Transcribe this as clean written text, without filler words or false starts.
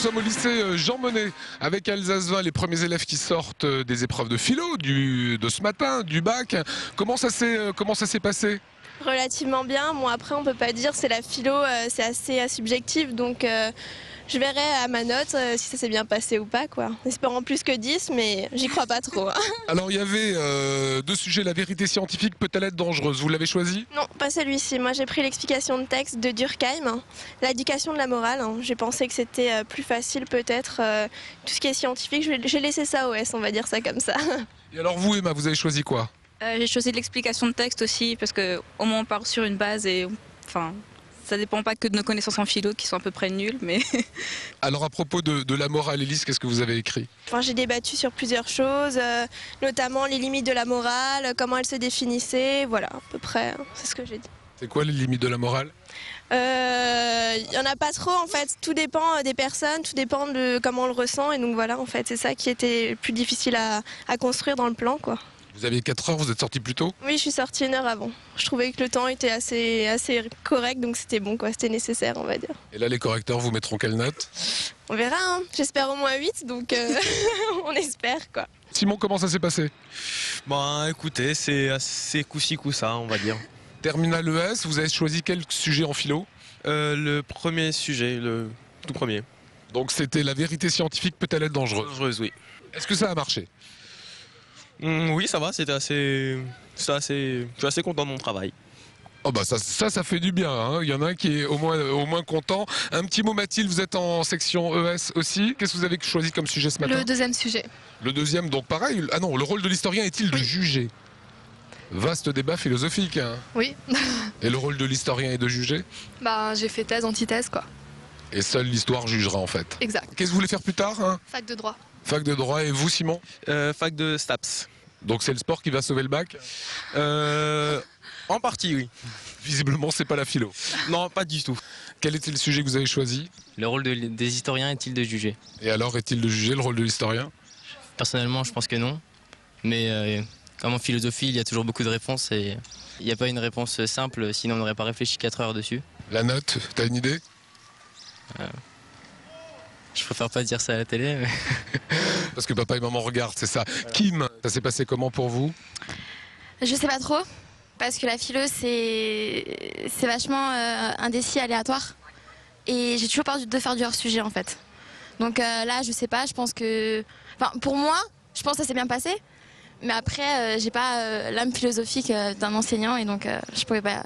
sommes au lycée Jean Monnet avec Alsace 20, les premiers élèves qui sortent des épreuves de philo de ce matin, du bac. Comment ça s'est passé? Relativement bien. Bon, après, on peut pas dire, c'est la philo, c'est assez subjectif, donc je verrai à ma note si ça s'est bien passé ou pas, quoi. Espérant plus que 10, mais j'y crois pas trop. Alors il y avait deux sujets, la vérité scientifique peut-elle être dangereuse? Vous l'avez choisi? Non, pas celui-ci. Moi, j'ai pris l'explication de texte de Durkheim, hein, l'éducation de la morale. Hein. J'ai pensé que c'était plus facile, peut-être. Tout ce qui est scientifique, j'ai laissé ça au S, on va dire ça comme ça. Et alors vous, Emma, vous avez choisi quoi? J'ai choisi l'explication de texte aussi parce que au moins on part sur une base et enfin ça dépend pas que de nos connaissances en philo qui sont à peu près nulles, mais Alors à propos de la morale, Élise, qu'est-ce que vous avez écrit? Enfin, j'ai débattu sur plusieurs choses, notamment les limites de la morale, comment elle se définissait, voilà, à peu près, hein, c'est ce que j'ai dit. C'est quoi les limites de la morale? Il n'y en a pas trop en fait, tout dépend des personnes, tout dépend de comment on le ressent et donc voilà en fait, c'est ça qui était le plus difficile à construire dans le plan, quoi. Vous aviez 4 heures, vous êtes sorti plus tôt? Oui, je suis sortie 1 heure avant. Je trouvais que le temps était assez correct, donc c'était bon, quoi, c'était nécessaire, on va dire. Et là, les correcteurs vous mettront quelle note? On verra, hein. J'espère au moins 8, donc on espère, quoi. Simon, comment ça s'est passé? Bon, écoutez, c'est assez coup-ci coup-ça, on va dire. Terminal ES, vous avez choisi quel sujet en philo? Le premier sujet, le tout premier. Donc c'était la vérité scientifique peut-elle être dangereuse? Dangereuse, oui. Est-ce que ça a marché? Oui, ça va, je suis assez content de mon travail. Oh bah ça fait du bien, hein. Il y en a un qui est au moins content. Un petit mot, Mathilde, vous êtes en section ES aussi. Qu'est-ce que vous avez choisi comme sujet ce matin? Le deuxième sujet. Le deuxième, donc pareil. Ah non, le rôle de l'historien est-il de juger? Vaste débat philosophique, hein. Oui. Et le rôle de l'historien est de juger? Bah, j'ai fait thèse, antithèse, quoi. Et seule l'histoire jugera en fait. Exact. Qu'est-ce que vous voulez faire plus tard, hein? Fac de droit. Fac de droit, et vous, Simon? Fac de STAPS. Donc c'est le sport qui va sauver le bac? En partie, oui. Visiblement, c'est pas la philo. Non, pas du tout. Quel était le sujet que vous avez choisi? Le rôle des historiens est-il de juger? Et alors, est-il de juger le rôle de l'historien? Personnellement, je pense que non. Mais comme en philosophie, il y a toujours beaucoup de réponses et il n'y a pas une réponse simple, sinon on n'aurait pas réfléchi 4 heures dessus. La note, t'as une idée? Je préfère pas dire ça à la télé, mais... Parce que papa et maman regardent, c'est ça. Kim, ça s'est passé comment pour vous? Je sais pas trop, parce que la philo c'est vachement indécis, aléatoire. Et j'ai toujours peur de faire du hors-sujet en fait. Donc là, je sais pas, je pense que... Enfin, pour moi, je pense que ça s'est bien passé. Mais après, j'ai pas l'âme philosophique d'un enseignant et donc je pourrais pas